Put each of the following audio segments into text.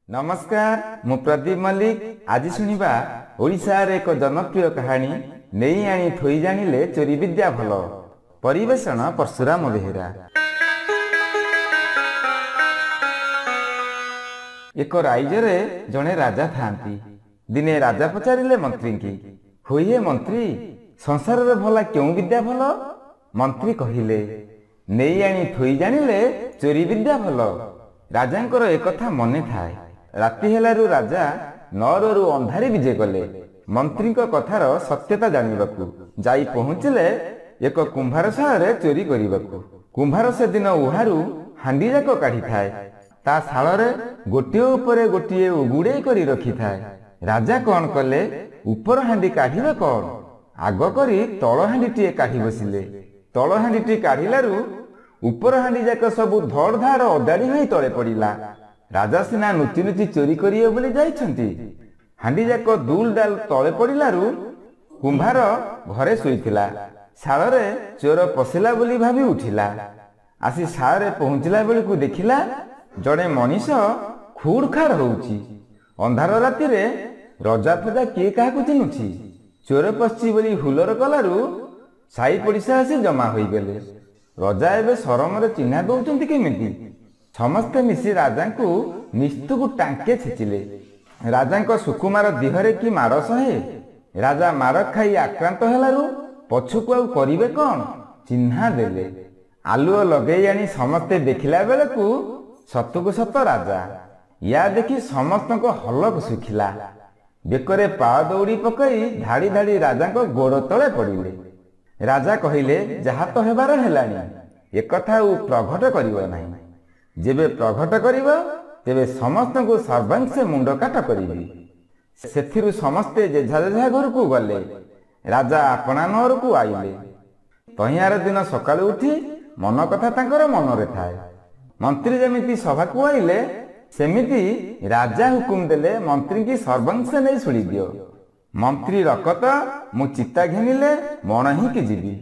नमस्कार मु प्रदीप मल्लिक आज शुणा ओडिशार एक जनप्रिय कहानी नहीं आनी थोई जानिले चोरी विद्या भल परिवेषण परशुराम बेहेरा। एक राइजरे जड़े राजा थांती। दिने राजा पचारिले मंत्री की होइए मंत्री संसार रे भला क्यों विद्या भल? मंत्री कहिले नहीं आनी थोई जानिले चोरी विद्या भल। राजांकर एक कथा मने थाए। राति हेलारू राजा नररू अंधारी विजे गले मंत्री कथार सत्यता जानिबाकू जाई पहुँचिले एक कुंभारशाला रे चोरी करिबाकू। कुंभार से दिन उहारू हांडी जाक काढ़ी थाए। ता शाଳରେ गोटिए उपरे गोटिए उगुड़े करी रखी थाए। राजा कौन कले ऊपर हांडी काढ़िबे कौन आग करी तळ हांडीटीए काढ़ी बसिले। तळ हांडीटी काढ़िलारू ऊपर हांडी जाक सबु धड़ धाड़ अदाड़ी होई तळे पड़िला। राजा सिना नुची नुची चोरी करिए बोली जाइछंती। हांडी जाक दुल डाल तळे पड़िलारू कुंभार घरे शुईथिला। शाଳରେ चोर पशिला बोली भाबी उठिला। आसी शाଳରେ पहुंचिला बेलकू देखिला जड़े मनीष खुड़खाड़ होउची। अंधार राति रे रजा फजा किए काहाकू चिन्हुची। चोर पश्ची बोली हुलर कलारू साई पड़िशा आसी जमा होई गेले। रजा एबे शरम रे चिन्हा दउचंती केमिति? समस्ते मिसी राजा को निस्तुक टांके छेचिले। राजा को सुकुमार दिहरे की माड़ सहे। राजा माड़ खाई आक्रांत हेलारू पछुकू आउ करिवे कौन चिन्हा देले। आलुओ लगेई आनी समस्ते देखिला बेलकू सतुकु सत राजा। या देखि समस्त हलक सुखिला। बेकरे पाव दौड़ी पकई धाड़ी धाड़ी राजा को गोड़ तले पड़िले। राजा कहिले जहा तो हेबार हेलानी एक कथा प्रघट करिवो नाही। जेबे प्रघट करिवो तेबे समस्त को सर्वांशे मुंड काट करिवि। सेथिरु समस्ते जेझा जेझा घर को गले। राजा अपना नगर को आइले। तहियार दिन सकाळु उठी मन कथा तांकर मन रे थाए। मंत्री जेमिति सभा को आइले सेमिति राजा हुकुम देले मंत्री की सर्वांशे नहीं सुड़ी दियो। मंत्री रकत मु चिता घिनिले मन ही कि जीवी।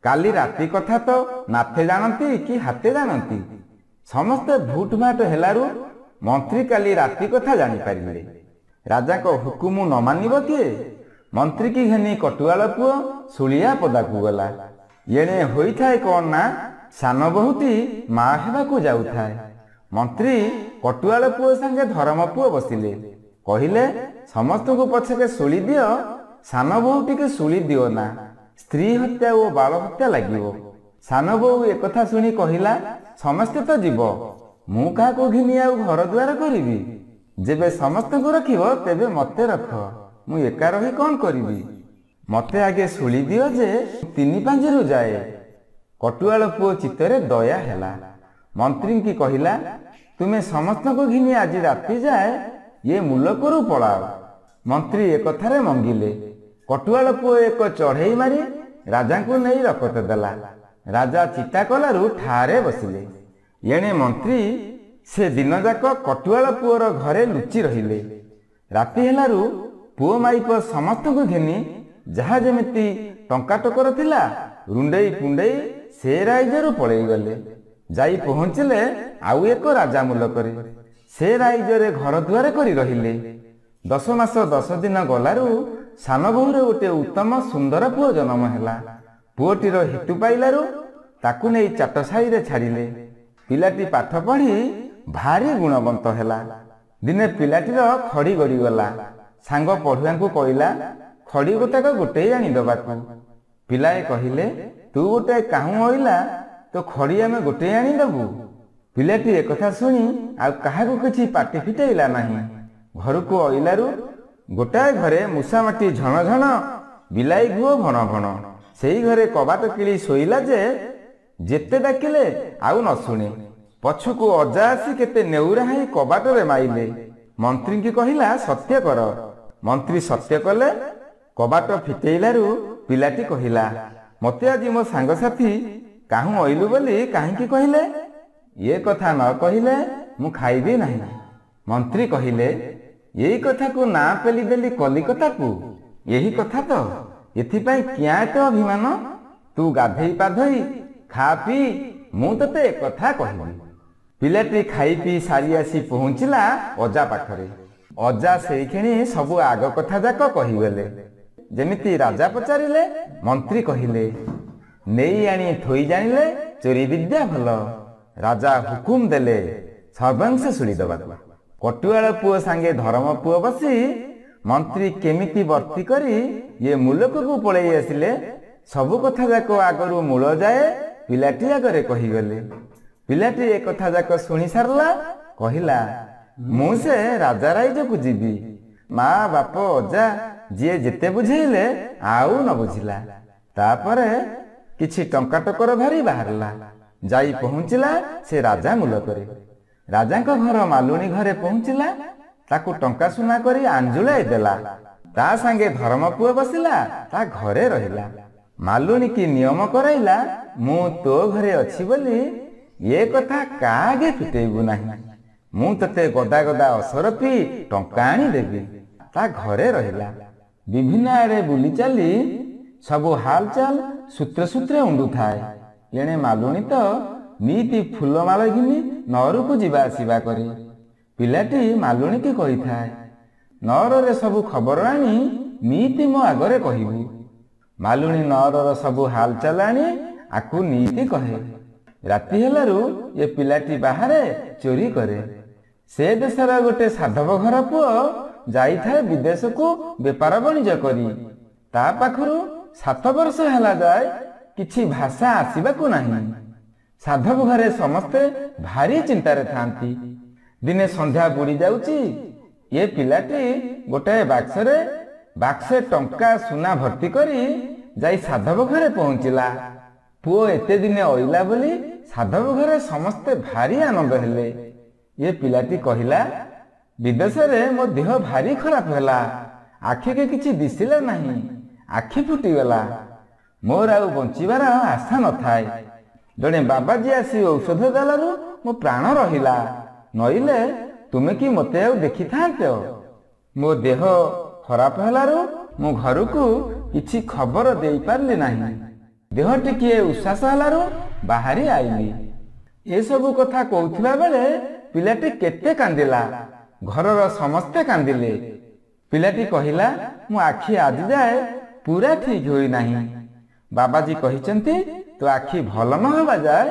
काली राति कथा तो नाथे जानती कि हाथे जानती। समस्ते भूट भाट हेलारू मंत्री काली राति कथा जानी पारिले। राजा को हुकुम न मानिबो किए? मंत्री की घनी कटुआल पुओ सुलिया पदा को गला। येणे होई थाए कोन ना सान बहुती माँ हेबाकू जाउथाए। मंत्री कटुआल पुओ संगे धर्म पुओ बसिले। कहिले समस्त को पछके सुली दियो सान बहुटी के सुली दियो ना स्त्री हत्या और बाल हत्या लागिवो। सान बहु एक कथा सुनी कहिला समस्ते तो जीव मु का को घिनी आ घर द्वार करिवि। जेबे समस्त को रखिवो तेबे मते रख मु एका रही कौन करिवि। मते आगे सुली दियो जे तीनी पांजरु जाए। कटुआल पुओ चित्तरे दया हेला। मंत्री की कहिला तुमे समस्त को घिनी आज राति जाए ये मुलकरू पलाओ। मंत्री एक कथारे मंगिले। कटुआल पुओ एक चढ़ई मारी राजा को नहीं रकत देला। राजा चिता कलारू ठारे बसिले। येणे मंत्री से दिन जाक कटुआल पुओर घरे लुचि रहिले। राति हेलारू पुओ माइप समस्त को घिनी जहा जेमिति टंका टकर थिला रुंडेई पुंडेई से राइजरू पळेई गले। जाई पहुंचिले आउ एक राजा मुलकरे। से राइजरे घर दुआरे करी रहिले। 10 मास 10 दिन गलारू सान बहुरे गोटे उत्तम सुंदर पुओ जन्म हेला। पुओटीर हेतु पाइलारू ताकू नहीं चाटशाही रे छाड़िले। पिलाटी पाठ पढ़ी भारी गुणवंत हेला। दिने पिलाटीर खड़ी गड़ी गला। सांग पढ़ुआ को कहला खड़ी गोटाक गोटे आनी दबाकू। पिलाए कहिले तू गोटे काहू आइला तो खड़ी आमे गोटे आनी दबू। पिलाटी एक कथा सुनी आ काहाकू किछि पाटी फिटेइला नाही। घर को आइलारू गोटाए घरे मूसा माटी झण झण बिलाई घुओ भण भण। सेई घरे कबाट किली सोइला जे जेते डाकिले आउ न शुणे। पछकू अजा आसी केते नेउरा हाई कबाट रे माइले। मंत्री की कहिला सत्य कर। मंत्री सत्य कले। कबाट फिटेइलारू पिलाटी कहिला मते आज मो सांग साथी काहू आइलु बोली काहेकि कहिले? ये कथा न कहिले मु खाइबी नहीं। मंत्री कहिले यही कथा को ना पेली देली कलिकता को। यही कथा तो एथिपाई क्या एते अभिमान? तू गाधेई पाधई खा पी मु तते एक कथा कहिबी। ପିଲାଟି ଖାଇ ପିଇ ସାରି ଆସି ପହଞ୍ଚିଲା ଅଜା ପାଖରେ। ଅଜା ସେଇକ୍ଷଣି ସବୁ ଆଗ କଥା ଯାକ କହିଗଲେ। ଯେମିତି ରାଜା ପଚାରିଲେ, ମନ୍ତ୍ରୀ କହିଲେ, ନେଇ ଆଣି ଥୋଇ ଜାଣିଲେ ଚୋରି ବିଦ୍ୟା ଭଲ। ରାଜା ହୁକୁମ ଦେଲେ ସର୍ବାଂଶ ଶୁଣିଦେବାକୁ। କଟୁଆଳ ପୁଅ ସାଙ୍ଗେ ଧର୍ମ ପୁଅ ବସି ମନ୍ତ୍ରୀ କେମିତି ବର୍ତ୍ତି କରି ଏ ମୂଲକକୁ ପଳେଇ ଆସିଲେ, ସବୁ କଥା ଯାକ ଆଗରୁ ମୂଳ ଯାଏ ପିଲାଟି ଆଗରେ କହିଗଲେ। ପିଲାଟି ଏ କଥା ଯାକ ଶୁଣି ସାରିଲା। କହିଲା, ମୁଁ ସେ ରାଜା ରାଇଜକୁ ଯିବି। ମା ବାପ ଅଜା ଯିଏ ଯେତେ ବୁଝେଇଲେ ଆଉ ନ ବୁଝିଲା। ତାପରେ କିଛି ଟଙ୍କା ଟକର ଧରି ବାହାରିଲା। ଯାଇ ପହଞ୍ଚିଲା ସେ ରାଜା ମୂଲକରେ। ରାଜାଙ୍କ ଘର ମାଲୁଣୀ ଘରେ ପହଞ୍ଚିଲା। ତାକୁ ଟଙ୍କା ସୁନା କରି ଆଞ୍ଜୁଳାଇ ଦେଲା। ତା ସାଙ୍ଗେ ଧର୍ମ ପୁଅ ବସିଲା, ତା ଘରେ ରହିଲା। ମାଲୁଣୀ କି ନିୟମ କରାଇଲା, ମୁଁ ତୋ ଘରେ ଅଛି ବୋଲି ଏ କଥା କାହାಗೆ ଫିଟେଇବୁ ନାହିଁ। ମୁଁ ତତେ ଗଦା ଗଦା ଅସର ପିଇ ଟଙ୍କା ଆଣି ଦେବି। ତା ଘରେ ରହିଲା। ବିଭିନ୍ନ ଆଡ଼େ ବୁଲି ଚାଲି ସବୁ ହାଲଚାଲ ସୂତ୍ରେ ସୂତ୍ରେ ଉଣ୍ଡୁଥାଏ। ଏଣେ ମାଲୁଣୀ ତ ନିତି ଫୁଲମାଳ ଘିନି ନଅରକୁ ଯିବା ଆସିବା କରେ। ପିଲାଟି ମାଲୁଣୀକି କହିଥାଏ, ନଅରରେ ସବୁ ଖବର ଆଣି ନିତି ମୋ ଆଗରେ କହିବୁ। ମାଲୁଣୀ ନଅରର ସବୁ ହାଲଚାଲ ଆଣି ଆକୁ ନିତି କହେ। ରାତି ହେଲାରୁ ଏ ପିଲାଟି ବାହାରେ ଚୋରି କରେ। ସେ ଦେଶର ଗୋଟେ ସାଧବ ଘର ପୁଅ ଯାଇଥାଏ ବିଦେଶକୁ ବେପାର ବାଣିଜ୍ୟ କରି। ତା ପାଖରୁ 7 ବର୍ଷ ହେଲା ଯାଏ କିଛି ଭାଷା ଆସିବାକୁ ନାହିଁ। ସାଧବ ଘରେ ସମସ୍ତେ ଭାରି ଚିନ୍ତାରେ ଥାନ୍ତି। ଦିନେ ସନ୍ଧ୍ୟା ବୁଡ଼ି ଯାଉଛି। ଏ ପିଲାଟି ଗୋଟାଏ ବାକ୍ସେ ଟଙ୍କା ସୁନା ଭର୍ତ୍ତି କରି ଯାଇ ସାଧବ ଘରେ ପହଞ୍ଚିଲା। ପୁଅ ଏତେ ଦିନେ ଅଇଲା ବୋଲି ସାଧବ ଘରେ ସମସ୍ତେ ଭାରି ଆନନ୍ଦ ହେଲେ। ଏ ପିଲାଟି କହିଲା, ବିଦେଶରେ ମୋ ଦେହ ଭାରି ଖରାପ ହେଲା। ଆଖିକି କିଛି ଦିଶିଲା ନାହିଁ। ଆଖି ଫୁଟିଗଲା। ମୋର ଆଉ ବଞ୍ଚିବାର ଆଶା ନଥାଏ। ଜଣେ ବାବାଜୀ ଆସି ଔଷଧ ଦେଲାରୁ ମୋ ପ୍ରାଣ ରହିଲା। ନଇଲେ ତୁମେ କି ମୋତେ ଆଉ ଦେଖିଥାନ୍ତ। ମୋ ଦେହ ଖରାପ ହେଲାରୁ ମୁଁ ଘରକୁ କିଛି ଖବର ଦେଇପାରିଲି ନାହିଁ। ଦେହ ଟିକିଏ ଉଶ୍ୱାସ ହେଲାରୁ ବାହାରି ଆଇଲି। ଏସବୁ କଥା କହୁଥିବା ବେଳେ ପିଲାଟି କେତେ କାନ୍ଦିଲା। ଘରର ସମସ୍ତେ କାନ୍ଦିଲେ। ପିଲାଟି କହିଲା, ମୋ ଆଖି ଆଜି ଯାଏ ପୁରା ଠିକ ହୋଇନାହିଁ। ବାବାଜୀ କହିଛନ୍ତି, ତୋ ଆଖି ଭଲ ନ ହେବା ଯାଏ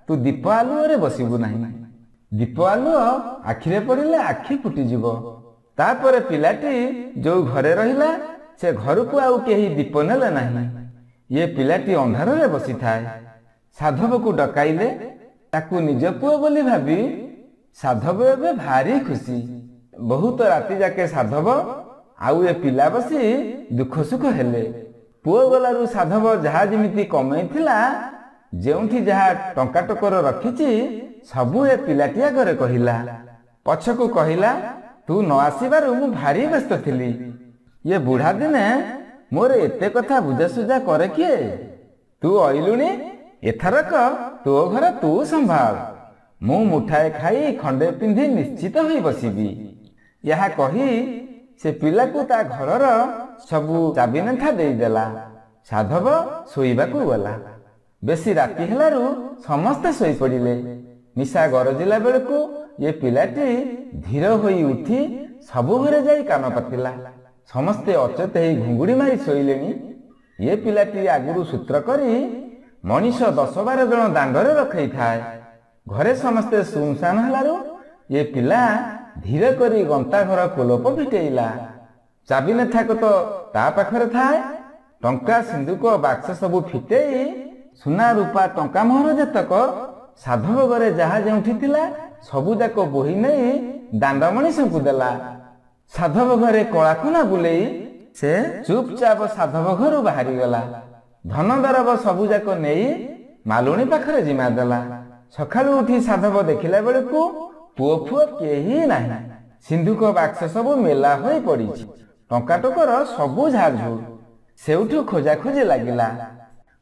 ତୁ ଦୀପ ଆଲୁଅରେ ବସିବୁ ନାହିଁ। ଦୀପ ଆଲୁଅ ଆଖିରେ ପଡ଼ିଲେ ଆଖି ଫୁଟିଯିବ। ତାପରେ ପିଲାଟି ଯୋଉ ଘରେ ରହିଲା, ସେ ଘରକୁ ଆଉ କେହି ଦୀପ ନେଲେ ନାହିଁ। ଏ ପିଲାଟି ଅନ୍ଧାରରେ ବସିଥାଏ। ସାଧବକୁ ଡକାଇଲେ। ତାକୁ ନିଜ ପୁଅ ବୋଲି ଭାବି ସାଧବ ଏବେ ଭାରି ଖୁସି। ବହୁତ ରାତି ଯାକେ ସାଧବ ଆଉ ଏ ପିଲା ବସି ଦୁଃଖ ସୁଖ ହେଲେ। ପୁଅ ଗଲାରୁ ସାଧବ ଯାହା ଯେମିତି କମେଇଥିଲା, ଯେଉଁଠି ଯାହା ଟଙ୍କା ଟକର ରଖିଛି ସବୁ ଏ ପିଲାଟି ଆଗରେ କହିଲା। ପଛକୁ କହିଲା, ତୁ ନ ଆସିବାରୁ ମୁଁ ଭାରି ବ୍ୟସ୍ତ ଥିଲି। ଏ ବୁଢ଼ା ଦିନେ ମୋର ଏତେ କଥା ବୁଝାସୁଝା କରେ କିଏ? ତୁ ଅଇଲୁଣି, ଏଥରକ ତୋ ଘର ତୁ ସମ୍ଭାଳ। ମୁଁ ମୁଠାଏ ଖାଇ ଖଣ୍ଡେ ପିନ୍ଧି ନିଶ୍ଚିତ ହୋଇ ବସିବି। ଏହା କହି ସେ ପିଲାକୁ ତା ଘରର ସବୁ ଚାବିନେନ୍ଥା ଦେଇଦେଲା। ସାଧବ ଶୋଇବାକୁ ଗଲା। ବେଶୀ ରାତି ହେଲାରୁ ସମସ୍ତେ ଶୋଇପଡ଼ିଲେ। ନିଶା ଗରଜିଲା ବେଳକୁ ଏ ପିଲାଟି ଧୀର ହୋଇ ଉଠି ସବୁ ଘରେ ଯାଇ କାନ ପାତିଲା। ସମସ୍ତେ ଅଚେତ ହେଇ ଘୁଙ୍ଗୁଡ଼ି ମାରି ଶୋଇଲେଣି। ଏ ପିଲାଟି ଆଗରୁ ସୂତ୍ର କରି ମଣିଷ 10-12 ଜଣ ଦାଣ୍ଡରେ ରଖେଇଥାଏ। ଘରେ ସମସ୍ତେ ସୁନସାନ ହେଲାରୁ ଏ ପିଲା ଧୀର କରି ଗନ୍ତା ଘର କୋଲପ ଫିଟେଇଲା। ଚାବିନେଥାକ ତ ତା ପାଖରେ ଥାଏ। ଟଙ୍କା ସିନ୍ଦୁକ ବାକ୍ସ ସବୁ ଫିଟେଇ ସୁନା ରୂପା ଟଙ୍କା ମୋହର ଯେତକ ସାଧବ ଘରେ ଯାହା ଯେଉଁଠି ଥିଲା ସବୁ ଯାକ ବୋହି ନେଇ ଦାଣ୍ଡ ମଣିଷଙ୍କୁ ଦେଲା। ସାଧବ ଘରେ କଳାକନା ବୁଲେଇ ସେ ଚୁପଚାପ ସାଧବ ଘରୁ ବାହାରିଗଲା। ଧନ ଦରବ ସବୁ ଯାକ ନେଇ ମାଲୁଣୀ ପାଖରେ ଜିମା ଦେଲା। ସକାଳୁ ଉଠି ସାଧବ ଦେଖିଲା ବେଳକୁ ପୁଅ ଫୁଅ କେହି ନାହିଁ। ସିନ୍ଧୁକ ବାକ୍ସ ସବୁ ମେଲା ହୋଇ ପଡ଼ିଛି। ଟଙ୍କା ଟକର ସବୁ ଝାଡ଼ଝୁଡ଼। ସେଉଠୁ ଖୋଜାଖୋଜି ଲାଗିଲା।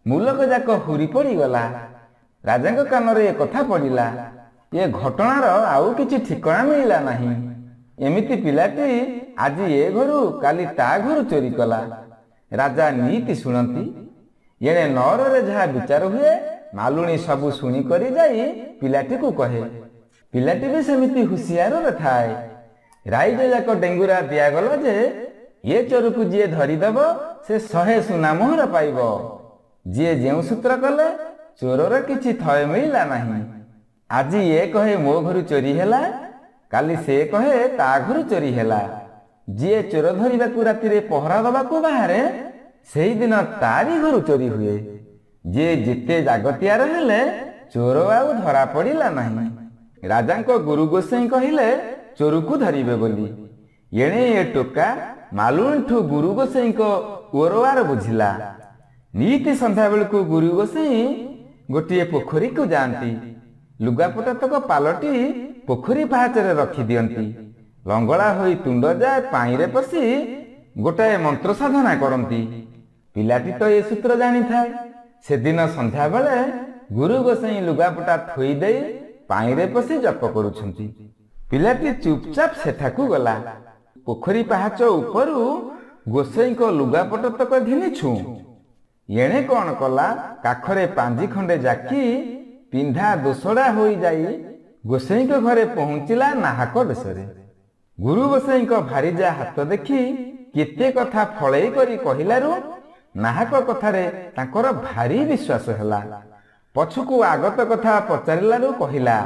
ମୂଲକ ଯାକ ହୁରି ପଡ଼ିଗଲା। ରାଜାଙ୍କ କାନରେ ଏ କଥା ପଡ଼ିଲା। ଏ ଘଟଣାର ଆଉ କିଛି ଠିକଣା ମିଳିଲା ନାହିଁ। ଏମିତି ପିଲାଟି ଆଜି ଏ ଘରୁ କାଲି ତା ଘରୁ ଚୋରି କଲା। ରାଜା ନୀତି ଶୁଣନ୍ତି। ଏଣେ ନଅରରେ ଯାହା ବିଚାର ହୁଏ ମାଲୁଣୀ ସବୁ ଶୁଣି କରି ଯାଇ ପିଲାଟିକୁ କହେ, ପିଲାଟି ବି ସେମିତି ହୁସିଆରରେ ଥାଏ। ରାଇଜ ଯାକ ଡେଙ୍ଗୁରା ଦିଆଗଲା ଯେ ଏ ଚୋରକୁ ଯିଏ ଧରିଦେବ ସେ 100 ସୁନା ମୋହର ପାଇବ। ଯିଏ ଯେଉଁ ସୂତ୍ର କଲେ ଚୋରର କିଛି ଥୟ ମିଳିଲା ନାହିଁ। ଆଜି ଏ କହେ ମୋ ଘରୁ ଚୋରି ହେଲା, କାଲି ସେ କହେ ତା ଘରୁ ଚୋରି ହେଲା। ଯିଏ ଚୋର ଧରିବାକୁ ରାତିରେ ପହରା ଦେବାକୁ ବାହାରେ ସେଇଦିନ ତାରି ଘରୁ ଚୋରି ହୁଏ। ଯିଏ ଯେତେ ଜାଗତିଆର ହେଲେ ଚୋର ଆଉ ଧରା ପଡ଼ିଲା ନାହିଁ। ରାଜାଙ୍କ ଗୁରୁ ଗୋସାଇଁ କହିଲେ ଚୋରକୁ ଧରିବେ ବୋଲି। ଏଣେ ଏ ଟୋକା ମାଲୁଣିଠୁ ଗୁରୁ ଗୋସାଇଁଙ୍କ ଓରୱାର ବୁଝିଲା। ନିତି ସନ୍ଧ୍ୟା ବେଳକୁ ଗୁରୁ ଗୋସାଇଁ ଗୋଟିଏ ପୋଖରୀକୁ ଯାଆନ୍ତି। ଲୁଗାପଟାତକ ପାଲଟି ପୋଖରୀ ପାହାଚରେ ରଖିଦିଅନ୍ତି। ଲଙ୍ଗଳା ହୋଇ ତୁଣ୍ଡ ଯାଏ ପାଣିରେ ପଶି ଗୋଟାଏ ମନ୍ତ୍ର ସାଧନା କରନ୍ତି। ପିଲାଟି ତ ଏ ସୂତ୍ର ଜାଣିଥାଏ। ସେଦିନ ସନ୍ଧ୍ୟାବେଳେ ଗୁରୁ ଗୋସାଇଁ ଲୁଗାପଟା ଥୋଇ ଦେଇ ପାଣିରେ ପଶି ଜପ କରୁଛନ୍ତି। ପିଲାଟି ଚୁପଚାପ ସେଠାକୁ ଗଲା। ପୋଖରୀ ପାହାଚ ଉପରୁ ଗୋସାଇଁଙ୍କ ଲୁଗାପଟତକ ଘିନିଛୁ। ଏଣେ କ'ଣ କଲା, କାଖରେ ପାଞ୍ଜି ଖଣ୍ଡେ ଜାକି ପିନ୍ଧା ଦୋସଡ଼ା ହୋଇଯାଇ ଗୋସାଇଁଙ୍କ ଘରେ ପହଞ୍ଚିଲା ନାହାକ ବେଶରେ। ଗୁରୁ ଗୋସାଇଁଙ୍କ ଭାରିଜା ହାତ ଦେଖି କେତେ କଥା ଫଳେଇ କରି କହିଲାରୁ ନାହାକ କଥାରେ ତାଙ୍କର ଭାରି ବିଶ୍ୱାସ ହେଲା। ପଛକୁ ଆଗତ କଥା ପଚାରିଲାରୁ କହିଲା,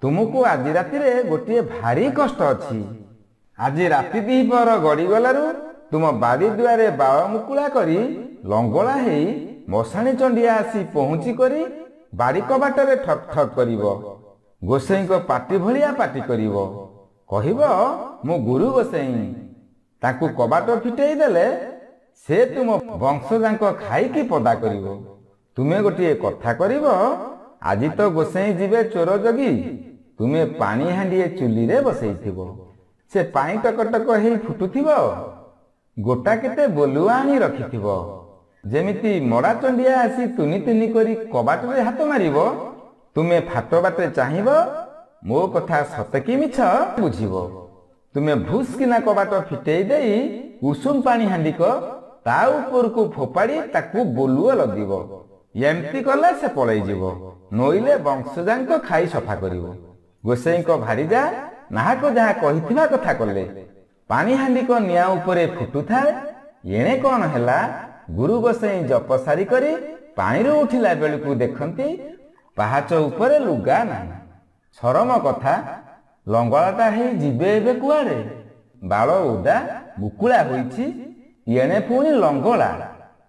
ତୁମକୁ ଆଜି ରାତିରେ ଗୋଟିଏ ଭାରି କଷ୍ଟ ଅଛି। ଆଜି ରାତି ଦିପହର ଗଡ଼ିଗଲାରୁ ତୁମ ବାଡ଼ି ଦୁଆରେ ବାଳ ମୁକୁଳା କରି ଲଙ୍ଗଳା ହେଇ ମଶାଣି ଚଣ୍ଡିଆ ଆସି ପହଞ୍ଚି କରି ବାଡ଼ି କବାଟରେ ଠକ୍ ଠକ୍ କରିବ। ଗୋସାଇଁଙ୍କ ପାଟି ଭଳିଆ ପାଟି କରିବ। କହିବ ମୁଁ ଗୁରୁ ଗୋସାଇଁ। ତାଙ୍କୁ କବାଟ ଫିଟେଇ ଦେଲେ ସେ ତୁମ ବଂଶଯାଙ୍କ ଖାଇକି ପଦା କରିବ। ତୁମେ ଗୋଟିଏ କଥା କରିବ, ଆଜି ତ ଗୋସାଇଁ ଯିବେ ଚୋର ଜଗି, ତୁମେ ପାଣି ହାଣ୍ଡିଏ ଚୁଲିରେ ବସେଇଥିବ। ସେ ପାଣି ଟକଟକ ହେଇ ଫୁଟୁଥିବ। ଗୋଟା କେତେ ବୋଲୁଆ ଆଣି ରଖିଥିବ। ଯେମିତି ମଡ଼ା ଚଣ୍ଡିଆ ଆସି ତୁନି ତୁନି କରି କବାଟରେ ହାତ ମାରିବ, ତୁମେ ଫାଟ ବାଟେ ଚାହିଁବ, ମୋ କଥା ସତେ କି ମିଛ ବୁଝିବ। ତୁମେ ଭୁସ୍ କିନା କବାଟ ଫିଟେଇ ଦେଇ ଉଷୁମ ପାଣି ହାଣ୍ଡିକ ତା ଉପରକୁ ଫୋପାଡ଼ି ତାକୁ ବୋଲୁଅ ଲଦିବ। ଏମିତି କଲେ ସେ ପଳେଇଯିବ, ନଇଲେ ବଂଶଯାଙ୍କ ଖାଇ ସଫା କରିବ। ଗୋସାଇଁଙ୍କ ଭାରିଜା ନାହାକ ଯାହା କହିଥିବା କଥା କଲେ। ପାଣି ହାଣ୍ଡିକ ନିଆଁ ଉପରେ ଫୁଟୁଥାଏ। ଏଣେ କ'ଣ ହେଲା, ଗୁରୁ ଗୋସାଇଁ ଜପ ସାରି କରି ପାଣିରୁ ଉଠିଲା ବେଳକୁ ଦେଖନ୍ତି ପାହାଚ ଉପରେ ଲୁଗା ନାହିଁ। ଶରମ କଥା, ଲଙ୍ଗଳାଟା ହେଇ ଯିବେ ଏବେ କୁଆଡ଼େ? ବାଳ ଓଦା ମୁକୁଳା ହୋଇଛି, ଏଣେ ପୁଣି ଲଙ୍ଗଳା।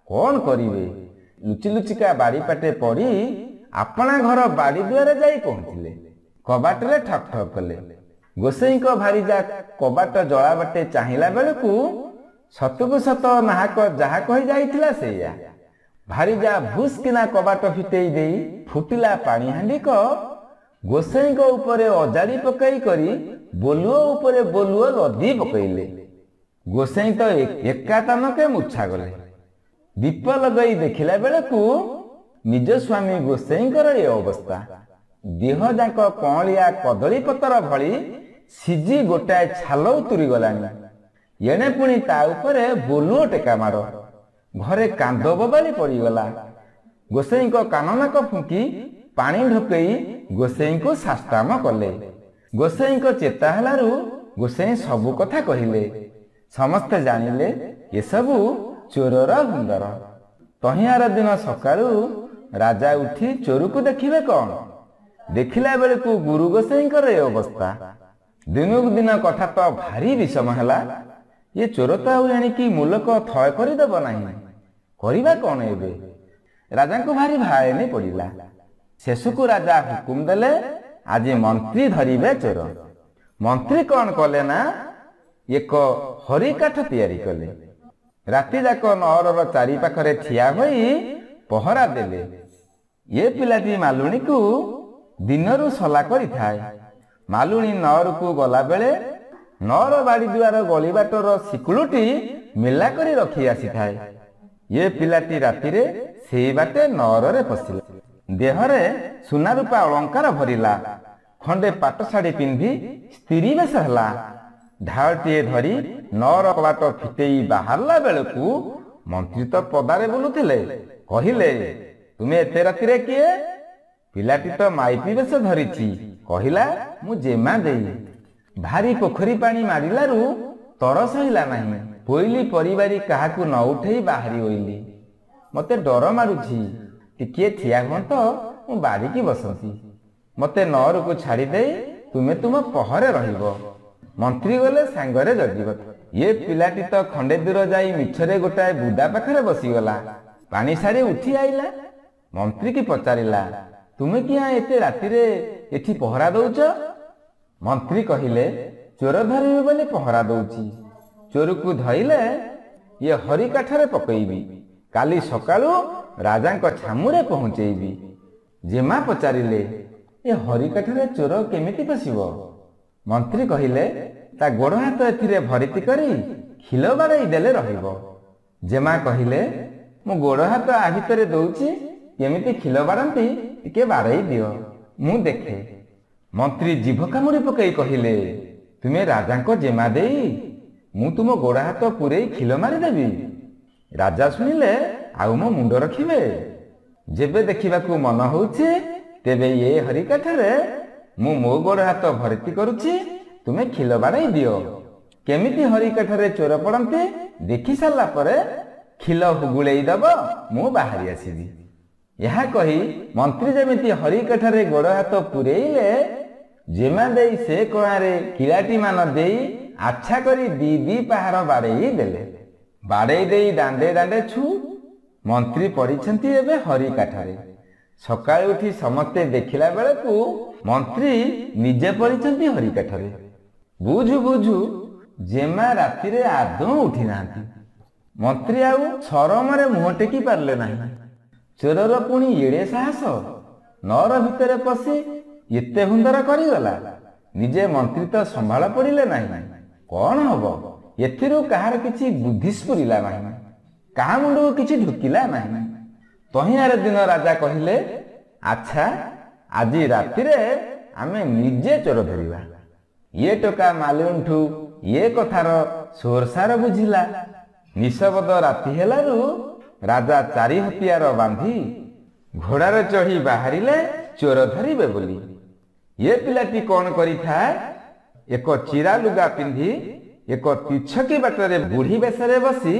କ'ଣ କରିବେ? ଲୁଚି ଲୁଚିକା ବାଡ଼ିପାଟେ ପଡ଼ି ଆପଣା ଘର ବାଡ଼ି ଦୁଆରେ ଯାଇ ପହଞ୍ଚିଲେ। କବାଟରେ ଠକ୍ ଠକ୍ କଲେ। ଗୋସାଇଁଙ୍କ ଭାରିଜା କବାଟ ଜଳା ବାଟେ ଚାହିଁଲା ବେଳକୁ ସତକୁ ସତ ନାହାକ ଯାହା କହି ଯାଇଥିଲା ସେଇଆ। ଭାରିଜା ଭୁସ୍ କିନା କବାଟ ଫିଟେଇ ଦେଇ ଫୁଟିଲା ପାଣି ହାଣ୍ଡିକ ଗୋସାଇଁଙ୍କ ଉପରେ ଅଜାଡ଼ି ପକାଇ କରି ବୋଲୁଅ ଉପରେ ବୋଲୁଅ ଲଦି ପକାଇଲେ। ଗୋସାଇଁ ତ ଏକାତାନକେ ମୂର୍ଚ୍ଛା ଗଲେ। ଦୀପ ଲଗାଇ ଦେଖିଲା ବେଳକୁ ନିଜ ସ୍ୱାମୀ ଗୋସାଇଁଙ୍କର ଏ ଅବସ୍ଥା। ଦେହ ଯାକ କଅଁଳିଆ କଦଳୀ ପତର ଭଳି ସିଜି ଗୋଟାଏ ଛାଲ ଉତୁରି ଗଲାଣି। ଏଣେ ପୁଣି ତା ଉପରେ ବୋଲୁଅ ଟେକା ମାଡ଼। ଘରେ କାନ୍ଦ ବୋବାଳି ପଡ଼ିଗଲା। ଗୋସାଇଁଙ୍କ କାନ ନାକ ଫୁଙ୍କି ପାଣି ଢୋକେଇ ଗୋସାଇଁଙ୍କୁ ସାଷ୍ଟାମ କଲେ। ଗୋସାଇଁଙ୍କ ଚେତା ହେଲାରୁ ଗୋସାଇଁ ସବୁ କଥା କହିଲେ। ସମସ୍ତେ ଜାଣିଲେ ଏସବୁ ଚୋରର ହୁନ୍ଦର। ତହିଁଆର ଦିନ ସକାଳୁ ରାଜା ଉଠି ଚୋରକୁ ଦେଖିବେ କ'ଣ? ଦେଖିଲା ବେଳକୁ ଗୁରୁ ଗୋସାଇଁଙ୍କର ଏ ଅବସ୍ଥା। ଦିନକୁ ଦିନ କଥା ତ ଭାରି ବିଷମ ହେଲା। ଏ ଚୋର ତ ଆଉ ଏଣିକି ମୁଲକ ଥୟ କରିଦେବ ନାହିଁ। କରିବା କ'ଣ ଏବେ? ରାଜାଙ୍କୁ ଭାରି ଭାଏନି ପଡ଼ିଲା। ଶେଷକୁ ରାଜା ହୁକୁମ ଦେଲେ, ଆଜି ମନ୍ତ୍ରୀ ଧରିବେ ଚୋର। ମନ୍ତ୍ରୀ କ'ଣ କଲେ ନା, ଏକ ହରିକାଠ ତିଆରି କଲେ। ରାତି ଯାକ ନଅରର ଚାରିପାଖରେ ଠିଆ ହୋଇ ପହରା ଦେଲେ। ଏ ପିଲାଟି ମାଲୁଣୀକୁ ଦିନରୁ ସଲା କରିଥାଏ। ମାଲୁଣୀ ନଅରକୁ ଗଲାବେଳେ ନଅର ବାଡ଼ି ଦୁଆର ଗଳିବାଟର ଶିକୁଳୁଟି ମେଲା କରି ରଖି ଆସିଥାଏ। ଏ ପିଲାଟି ରାତିରେ ସେଇ ବାଟେ ନଅରରେ ପଶିଲା। ଦେହରେ ସୁନା ରୂପା ଅଳଙ୍କାର ଭରିଲା। ଖଣ୍ଡେ ପାଟ ଶାଢ଼ୀ ପିନ୍ଧି ସ୍ତ୍ରୀ ବେଶ ହେଲା। ଢାଳଟିଏ ଧରି ନଅର କବାଟ ଫିଟେଇ ବାହାରିଲା ବେଳକୁ ମନ୍ତ୍ରୀ ତ ପଦାରେ ବୁଲୁଥିଲେ। କହିଲେ, ତୁମେ ଏତେ ରାତିରେ କିଏ? ପିଲାଟି ତ ମାଇପି ବେଶ ଧରିଛି, କହିଲା ମୁଁ ଜେମା ଦେଇ। ଭାରି ପୋଖରୀ ପାଣି ମାରିଲାରୁ ତରସ ହେଲା ନାହିଁ। ପୋଇଲି ପରିବାରି କାହାକୁ ନ ଉଠେଇ ବାହାରି ଓଇଲି। ମତେ ଡର ମାରୁଛି, ଟିକିଏ ଠିଆ ହୁଅନ୍ତ, ମୁଁ ବାରିକି ବସନ୍ତି। ମତେ ନଅରକୁ ଛାଡ଼ି ଦେଇ ତୁମେ ତୁମ ପହରେ ରହିବ। ମନ୍ତ୍ରୀ ଗଲେ ସାଙ୍ଗରେ ଜଗିବ। ଏ ପିଲାଟି ତ ଖଣ୍ଡେ ଦୂର ଯାଇ ମିଛରେ ଗୋଟାଏ ବୁଦା ପାଖରେ ବସିଗଲା। ପାଣି ସାରି ଉଠି ଆଇଲା। ମନ୍ତ୍ରୀ କି ପଚାରିଲା, ତୁମେ କିଆଁ ଏତେ ରାତିରେ ଏଠି ପହରା ଦଉଛ? ମନ୍ତ୍ରୀ କହିଲେ, ଚୋର ଧରିବି ବୋଲି ପହରା ଦଉଛି। ଚୋରକୁ ଧଇଲେ ଇଏ ହରି କାଠରେ ପକେଇବି। କାଲି ସକାଳୁ ରାଜାଙ୍କ ଛାମୁରେ ପହଞ୍ଚେଇବି। ଜେମା ପଚାରିଲେ, ଏ ହରି କାଠରେ ଚୋର କେମିତି ପଶିବ? ମନ୍ତ୍ରୀ କହିଲେ, ତା ଗୋଡ଼ ହାତ ଏଥିରେ ଭରିତି କରି ଖିଲ ବାଡ଼େଇ ଦେଲେ ରହିବ। ଜେମା କହିଲେ, ମୁଁ ଗୋଡ଼ ହାତ ଆ ଭିତରେ ଦଉଛି, କେମିତି ଖିଲ ବାଡ଼ନ୍ତି ଟିକେ ବାଡ଼େଇ ଦିଅ, ମୁଁ ଦେଖେ। ମନ୍ତ୍ରୀ ଜିଭ କାମୁଡ଼ି ପକେଇ କହିଲେ, ତୁମେ ରାଜାଙ୍କ ଜେମା ଦେଇ, ମୁଁ ତୁମ ଗୋଡ଼ ହାତ ପୂରେଇ ଖିଲ ମାରିଦେବି? ରାଜା ଶୁଣିଲେ ଆଉ ମୋ ମୁଣ୍ଡ ରଖିବେ? ଯେବେ ଦେଖିବାକୁ ମନ ହେଉଛି ତେବେ ଏ ହରି କାଠରେ ମୁଁ ମୋ ଗୋଡ଼ ହାତ ଭର୍ତ୍ତି କରୁଛି, ତୁମେ ଖିଲ ବାଡ଼େଇ ଦିଅ। କେମିତି ହରି କାଠରେ ଚୋର ପଡ଼ନ୍ତି ଦେଖି ସାରିଲା ପରେ ଖିଲ ହୁଗୁଳେଇ ଦବ, ମୁଁ ବାହାରି ଆସିବି। ଏହା କହି ମନ୍ତ୍ରୀ ଯେମିତି ହରି କାଠରେ ଗୋଡ଼ ହାତ ପୂରେଇଲେ, ଜେମା ଦେଇ ସେ କଣାରେ କିଳାଟି ମାନ ଦେଇ ଆଚ୍ଛା କରି ଦି ପାହାର ବାଡ଼େଇ ଦେଲେ। ବାଡ଼େଇ ଦେଇ ଦାଣ୍ଡେ ଦାଣ୍ଡେ ଛୁ। ମନ୍ତ୍ରୀ ପଡ଼ିଛନ୍ତି ଏବେ ହରି କାଠରେ। ସକାଳୁ ଉଠି ସମସ୍ତେ ଦେଖିଲା ବେଳକୁ ମନ୍ତ୍ରୀ ନିଜେ ପଡ଼ିଛନ୍ତି ହରି କାଠରେ। ବୁଝୁ ବୁଝୁ ଜେମା ରାତିରେ ଆଦୌ ଉଠି ନାହାନ୍ତି। ମନ୍ତ୍ରୀ ଆଉ ସରମରେ ମୁହଁ ଟେକି ପାରିଲେ ନାହିଁ। ଚୋରର ପୁଣି ଏଡ଼େ ସାହସ, ନଅର ଭିତରେ ପଶି ଏତେ ହୁନ୍ଦର କରିଗଲା। ନିଜେ ମନ୍ତ୍ରୀ ତ ସମ୍ଭାଳ ପଡ଼ିଲେ ନାହିଁ। କଣ ହବ? ଏଥିରୁ କାହାର କିଛି ବୁଦ୍ଧି ସ୍ଫୁରିଲା ନାହିଁ। କାହା ମୁଣ୍ଡକୁ କିଛି ଢୁକିଲା ନାହିଁ। ତହିଁଆର ଦିନ ରାଜା କହିଲେ, ଆଚ୍ଛା, ଆଜି ରାତିରେ ଆମେ ନିଜେ ଚୋର ଧରିବା। ଇଏ ଟୋକା ମାଲିଉଠୁ ଏ କଥାର ସୋରସାର ବୁଝିଲା। ନିଶବଦ ରାତି ହେଲାରୁ ରାଜା ଚାରି ହତିଆର ବାନ୍ଧି ଘୋଡ଼ାରେ ଚଢ଼ି ବାହାରିଲେ ଚୋର ଧରିବେ ବୋଲି। ଏ ପିଲାଟି କଣ କରିଥାଏ? ଏକ ଚିରା ଲୁଗା ପିନ୍ଧି ଏକ ତିଛକି ବାଟରେ ବୁଢ଼ୀ ବେଶରେ ବସି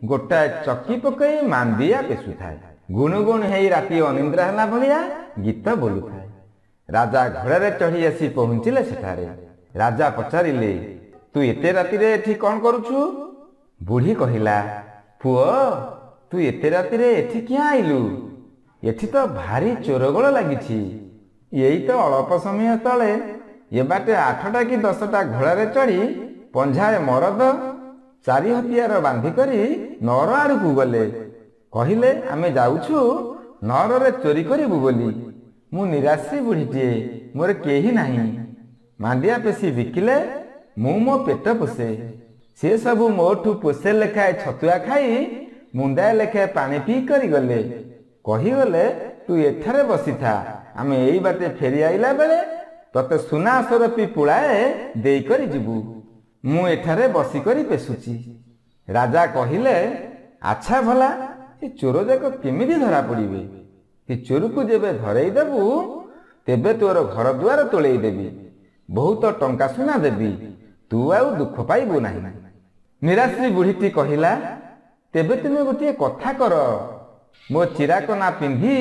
ଗୋଟାଏ ଚକି ପକେଇ ମାଣ୍ଡିଆ ପେଶୁଥାଏ। ଗୁଣୁ ଗୁଣୁ ହେଇ ରାତି ଅନିନ୍ଦ୍ରା ହେଲା ଭଳିଆ ଗୀତ ବୋଲୁଥାଏ। ରାଜା ଘୋଡ଼ାରେ ଚଢ଼ି ଆସି ପହଞ୍ଚିଲେ ସେଠାରେ। ରାଜା ପଚାରିଲେ, ତୁ ଏତେ ରାତିରେ ଏଠି କଣ କରୁଛୁ? ବୁଢ଼ୀ କହିଲା, ପୁଅ, ତୁ ଏତେ ରାତିରେ ଏଠି କିଆଁ ଆଇଲୁ? ଏଠି ତ ଭାରି ଚୋରଗୋଳ ଲାଗିଛି। ଏଇ ତ ଅଳ୍ପ ସମୟ ତଳେ ଏ ବାଟେ 8ଟା କି 10ଟା ଘୋଡ଼ାରେ ଚଢ଼ି ପଞ୍ଝାଏ ମରଦ ଚାରି ହତିଆର ବାନ୍ଧି କରି ନଅର ଆଡ଼କୁ ଗଲେ। କହିଲେ, ଆମେ ଯାଉଛୁ ନଅରରେ ଚୋରି କରିବୁ ବୋଲି। ମୁଁ ନିରାଶ୍ରୀ ବୁଢ଼ୀଟିଏ, ମୋର କେହି ନାହିଁ। ମାଣ୍ଡିଆ ପେଶି ବିକିଲେ ମୁଁ ମୋ ପେଟ ପୋଷେ। ସେ ସବୁ ମୋଠୁ ପୋଷେ ଲେଖାଏ ଛତୁଆ ଖାଇ ମୁଣ୍ଡାଏ ଲେଖାଏ ପାଣି ପିଇ କରି ଗଲେ। କହିଗଲେ, ତୁ ଏଠାରେ ବସିଥା, ଆମେ ଏଇ ବାଟେ ଫେରି ଆଇଲା ବେଳେ ତତେ ସୁନା ସରପି ପୁଳାଏ ଦେଇକରି ଯିବୁ। ମୁଁ ଏଠାରେ ବସିକରି ପେଶୁଛି। ରାଜା କହିଲେ, ଆଚ୍ଛା ଭଲା, ଏ ଚୋର ଯାକ କେମିତି ଧରା ପଡ଼ିବେ? ଏ ଚୋରକୁ ଯେବେ ଧରେଇ ଦେବୁ ତେବେ ତୋର ଘର ଦୁଆର ତୋଳେଇ ଦେବି, ବହୁତ ଟଙ୍କା ସୁନା ଦେବି, ତୁ ଆଉ ଦୁଃଖ ପାଇବୁ ନାହିଁ। ନିରାଶ୍ରୀ ବୁଢ଼ୀଟି କହିଲା, ତେବେ ତୁମେ ଗୋଟିଏ କଥା କର, ମୋ ଚିରାକନା ପିନ୍ଧି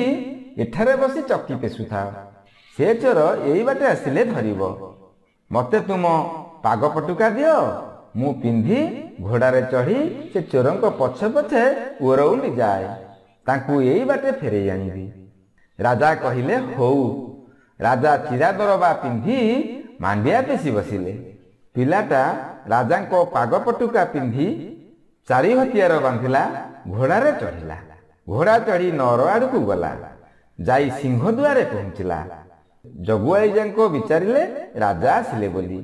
ଏଠାରେ ବସି ଚକି ପେଶୁଥାଅ। ସେ ଚୋର ଏଇ ବାଟେ ଆସିଲେ ଧରିବ। ମତେ ତୁମ ପାଗ ପଟୁକା ଦିଅ, ମୁଁ ପିନ୍ଧି ଘୋଡ଼ାରେ ଚଢ଼ି ସେ ଚୋରଙ୍କ ପଛେ ପଛେ ଓରଉଲି ଯାଏ, ତାଙ୍କୁ ଏଇ ବାଟେ ଫେରେଇ ଆଣିବି। ରାଜା କହିଲେ, ହଉ। ରାଜା ଚିରା ଦରବା ପିନ୍ଧି ମାଣ୍ଡିଆ ପେଶି ବସିଲେ। ପିଲାଟା ରାଜାଙ୍କ ପାଗ ପଟୁକା ପିନ୍ଧି ଚାରି ହତିଆର ବାନ୍ଧିଲା, ଘୋଡ଼ାରେ ଚଢ଼ିଲା। ଘୋଡ଼ା ଚଢ଼ି ନଅର ଆଡ଼କୁ ଗଲା। ଯାଇ ସିଂହ ଦୁଆରେ ପହଞ୍ଚିଲା। ଜଗୁଆଳି ଯାଙ୍କ ବିଚାରିଲେ ରାଜା ଆସିଲେ ବୋଲି।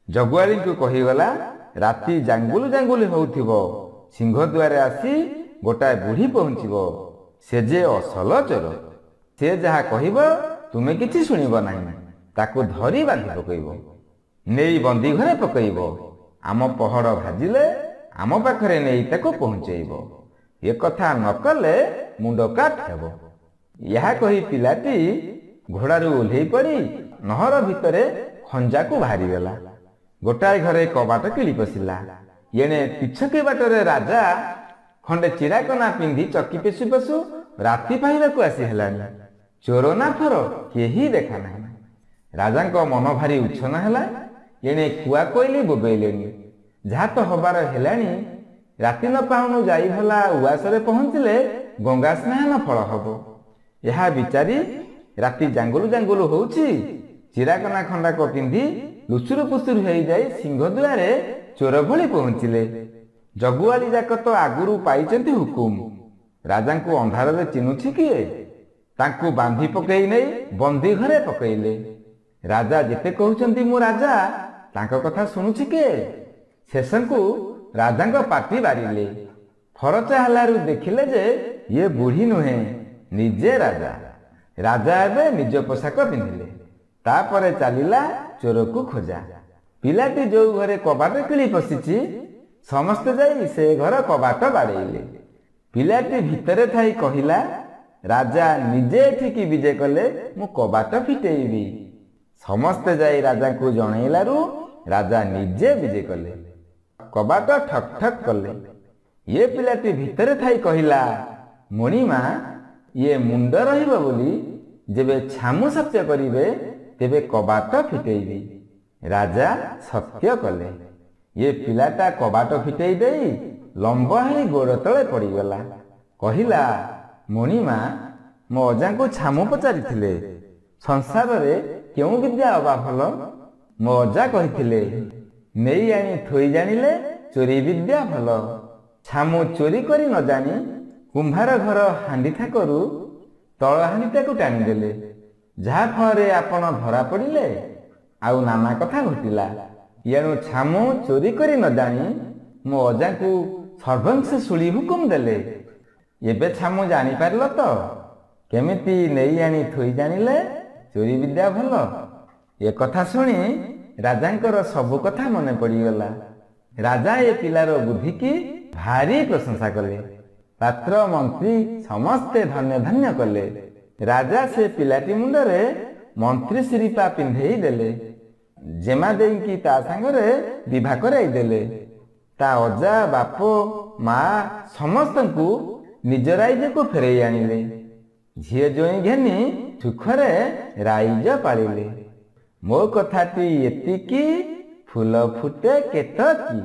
ଜଗୁଆଳିଙ୍କୁ କହିଗଲା, ରାତି ଜାଙ୍ଗୁଲୁ ଜାଙ୍ଗୁଲୁ ହେଉଥିବ, ସିଂହ ଦୁଆରେ ଆସି ଗୋଟାଏ ବୁଢ଼ୀ ପହଞ୍ଚିବ। ସେ ଯେ ଅସଲ ଚୋର। ସେ ଯାହା କହିବ ତୁମେ କିଛି ଶୁଣିବ ନାହିଁ। ତାକୁ ଧରି ବାନ୍ଧି ପକାଇବ, ନେଇ ବନ୍ଦୀ ଘରେ ପକାଇବ। ଆମ ପହଡ଼ ଭାଜିଲେ ଆମ ପାଖରେ ନେଇ ତାକୁ ପହଞ୍ଚେଇବ। ଏ କଥା ନ କଲେ ମୁଣ୍ଡ କାଟ ହେବ। ଏହା କହି ପିଲାଟି ଘୋଡ଼ାରୁ ଓହ୍ଲେଇ ପଡ଼ି ନହର ଭିତରେ ଖଞ୍ଜାକୁ ବାହାରିଗଲା। ଗୋଟାଏ ଘରେ କବାଟ କିଳି ପଶିଲା। ଏଣେ ପିଛକେ ବାଟରେ ରାଜା ଖଣ୍ଡେ ଚିରାକନା ପିନ୍ଧି ଚକି ପେଶୁ ପେଶୁ ରାତି ପାହିବାକୁ ଆସି ହେଲାଣି। ଚୋର ନା ଫର କେହି ଦେଖା ନାହିଁ। ରାଜାଙ୍କ ମନ ଭାରି ଉଚ୍ଛନ୍ନ ହେଲା। ଏଣେ କୁଆ କୋଇଲି ବୋବେଇଲେଣି। ଯାହା ତ ହବାର ହେଲାଣି, ରାତି ନ ପାହୁଣୁ ଯାଇ ଭଲା ଉଆସରେ ପହଞ୍ଚିଲେ ଗଙ୍ଗା ସ୍ନାନ ଫଳ ହବ। ଏହା ବିଚାରି ରାତି ଜାଙ୍ଗୁଲୁ ଜାଙ୍ଗୁଲୁ ହଉଛି। ଚିରାକନା ଖଣ୍ଡାକ ପିନ୍ଧି ଲୁଚୁରୁ ପୁଚୁରୁ ହେଇଯାଇ ସିଂହଦୁଆରେ ଚୋର ଭଳି ପହଞ୍ଚିଲେ। ଜଗୁଆଳି ଯାକ ତ ଆଗରୁ ପାଇଛନ୍ତି ହୁକୁମ, ରାଜାଙ୍କୁ ଅନ୍ଧାରରେ ଚିହ୍ନୁଛି କିଏ? ତାଙ୍କୁ ବାନ୍ଧି ପକେଇ ନେଇ ବନ୍ଦୀ ଘରେ ପକେଇଲେ। ରାଜା ଯେତେ କହୁଛନ୍ତି ମୁଁ ରାଜା, ତାଙ୍କ କଥା ଶୁଣୁଛି କିଏ? ଶେଷକୁ ରାଜାଙ୍କ ପାଟି ବାରିଲେ। ଫରଚା ହେଲାରୁ ଦେଖିଲେ ଯେ ଇଏ ବୁଢ଼ୀ ନୁହେଁ, ନିଜେ ରାଜା। ରାଜା ଏବେ ନିଜ ପୋଷାକ ପିନ୍ଧିଲେ। ତାପରେ ଚାଲିଲା ଚୋରକୁ ଖୋଜା। ପିଲାଟି ଯୋଉ ଘରେ କବାଟ କିଳି ପଶିଛି, ସମସ୍ତେ ଯାଇ ସେ ଘର କବାଟ ବାଡ଼େଇଲେ। ପିଲାଟି ଭିତରେ ଥାଇ କହିଲା, ରାଜା ନିଜେ ଏଠିକି ବିଜେ କଲେ ମୁଁ କବାଟ ଫିଟେଇବି। ସମସ୍ତେ ଯାଇ ରାଜାଙ୍କୁ ଜଣେଇଲାରୁ ରାଜା ନିଜେ ବିଜେ କଲେ। କବାଟ ଠକ୍ ଠକ୍ କଲେ। ଇଏ ପିଲାଟି ଭିତରେ ଥାଇ କହିଲା, ମଣିମା, ଇଏ ମୁଣ୍ଡ ରହିବ ବୋଲି ଯେବେ ଛାମୁ ସତ୍ୟ କରିବେ ତେବେ କବାଟ ଫିଟେଇବି। ରାଜା ସତ୍ୟ କଲେ। ଇଏ ପିଲାଟା କବାଟ ଫିଟେଇ ଦେଇ ଲମ୍ବ ହେଇ ଗୋଡ଼ ତଳେ ପଡ଼ିଗଲା। କହିଲା, ମଣିମା, ମୋ ଅଜାଙ୍କୁ ଛାମୁ ପଚାରିଥିଲେ, ସଂସାରରେ କେଉଁ ବିଦ୍ୟା ଅବା ଭଲ? ମୋ ଅଜା କହିଥିଲେ, ନେଇ ଆଣି ଥୋଇ ଜାଣିଲେ ଚୋରି ବିଦ୍ୟା ଭଲ। ଛାମୁ ଚୋରି କରି ନ ଜାଣି କୁମ୍ଭାର ଘର ହାଣ୍ଡି ଥାକରୁ ତଳ ହାଣ୍ଡିଟାକୁ ଟାଣିଦେଲେ। ଯାହା ଫଳରେ ଆପଣ ଧରା ପଡ଼ିଲେ, ଆଉ ନାନା କଥା ଘଟିଲା। ଏଣୁ ଛାମୁ ଚୋରି କରି ନ ଜାଣି ମୋ ଅଜାଙ୍କୁ ସର୍ବଂଶ ଶୁଳି ହୁକୁମ ଦେଲେ। ଏବେ ଛାମୁ ଜାଣିପାରିଲ ତ, କେମିତି ନେଇ ଆଣି ଥୋଇ ଜାଣିଲେ ଚୋରି ବିଦ୍ୟା ଭଲ? ଏ କଥା ଶୁଣି ରାଜାଙ୍କର ସବୁ କଥା ମନେ ପଡ଼ିଗଲା। ରାଜା ଏ ପିଲାର ବୁଦ୍ଧିକି ଭାରି ପ୍ରଶଂସା କଲେ। ପାତ୍ର ମନ୍ତ୍ରୀ ସମସ୍ତେ ଧନ୍ୟ ଧନ୍ୟ କଲେ। ରାଜା ସେ ପିଲାଟି ମୁଣ୍ଡରେ ମନ୍ତ୍ରୀ ଶିରିପା ପିନ୍ଧେଇ ଦେଲେ। ଜେମା ଦେଇକି ତା ସାଙ୍ଗରେ ବିଭା କରାଇ ଦେଲେ। ତା ଅଜା, ବାପ, ମା ସମସ୍ତଙ୍କୁ ନିଜ ରାଇଜକୁ ଫେରେଇ ଆଣିଲେ। ଝିଅ ଜୋଇଁ ଘେନି ସୁଖରେ ରାଇଜ ପାଳିଲେ। ମୋ କଥାଟି ଏତିକି, ଫୁଲ ଫୁଟେ କେତକୀ।